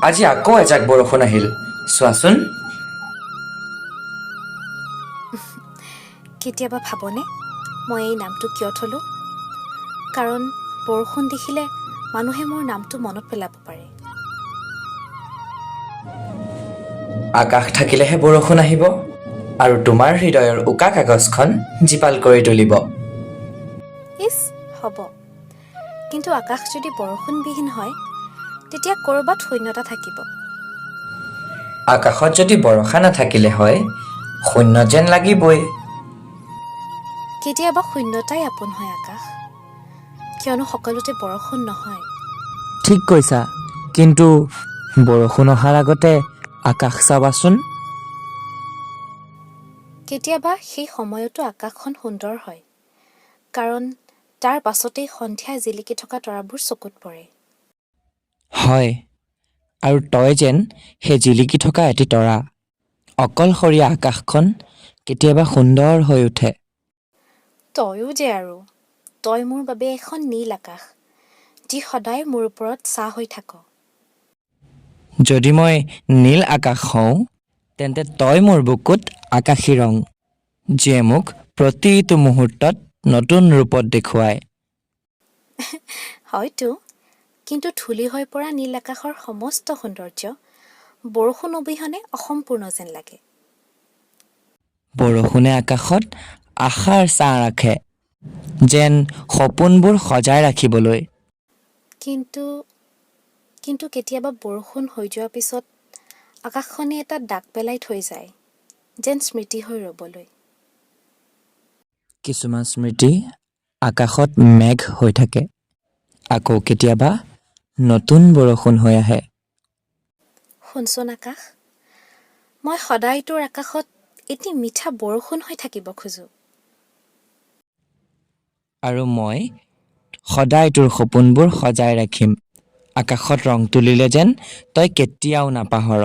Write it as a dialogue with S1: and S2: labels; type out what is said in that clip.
S1: আজি আকৌ এজাক বৰষুণ আহিল চোৱাচোন।
S2: কেতিয়াবা ভাবনে মই এই নামটো কিয় থলোঁ? কাৰণ বৰষুণ দেখিলে মানুহে মোৰ নামটো মনত পেলাব পাৰে।
S1: আকাশ থাকিলেহে বৰষুণ আহিব আৰু তোমাৰ হৃদয়ৰ উকা কাগজখন জীপাল কৰি তুলিব।
S2: ইছ, হ'ব। কিন্তু আকাশ যদি বৰষুণবিহীন হয় তেতিয়া ক'ৰবাত শূন্যতা থাকিব।
S1: আকাশত যদি বৰষা নাথাকিলে হয় শূন্য যেন লাগিবই।
S2: কেতিয়াবা শূন্যতাই আপোন হয় আকাশ, কিয়নো সকলোতে বৰষুণ নহয়।
S1: ঠিক কৈছা, কিন্তু বৰষুণ অহাৰ আগতে আকাশ চাবাচোন।
S2: কেতিয়াবা সেই সময়তো আকাশখন সুন্দৰ হয়, কাৰণ তাৰ পাছতেই সন্ধিয়া জিলিকি থকা তৰাবোৰ চকুত পৰে।
S1: হয়, আৰু তই যেন সেই জিলিকি থকা এটি তৰা। অকলশৰীয়া আকাশখন কেতিয়াবা সুন্দৰ হৈ উঠে।
S2: তয়ো যে আৰু, তই মোৰ বাবে এখন নীল আকাশ, যি সদায় মোৰ ওপৰত ছাঁ হৈ থাক।
S1: যদি মই নীল আকাশ হওঁ তেন্তে তই মোৰ বুকুত আকাশী ৰং, যিয়ে মোক প্ৰতিটো মুহূৰ্তত নতুন ৰূপত দেখুৱায়।
S2: হয়তো, কিন্তু ধূলি হৈ পৰা নীল আকাশৰ সমস্ত সৌন্দৰ্য বৰষুণ অবিহনে অসম্পূৰ্ণ যেন লাগে।
S1: বৰষুণে আকাশত আশাৰ ছাঁ ৰাখে, যেন সপোনবোৰ সজাই ৰাখিবলৈ।
S2: কিন্তু কেতিয়াবা বৰষুণ হৈ যোৱাৰ পিছত আকাশখনে এটা দাগ পেলাই থৈ যায়, যেন স্মৃতি হৈ ৰ'বলৈ।
S1: কিছুমান স্মৃতি আকাশত মেঘ হৈ থাকে, আকৌ কেতিয়াবা নতুন বৰষুণ হৈ আহে।
S2: শুনচোন আকাশ, মই সদায় তোৰ আকাশত এটি মিঠা বৰষুণ হৈ থাকিব খোজোঁ।
S1: আৰু মই সদায় তোৰ সপোনবোৰ সজাই ৰাখিম, আকাশত ৰং তুলিলে যেন তই কেতিয়াও নাপাহৰ।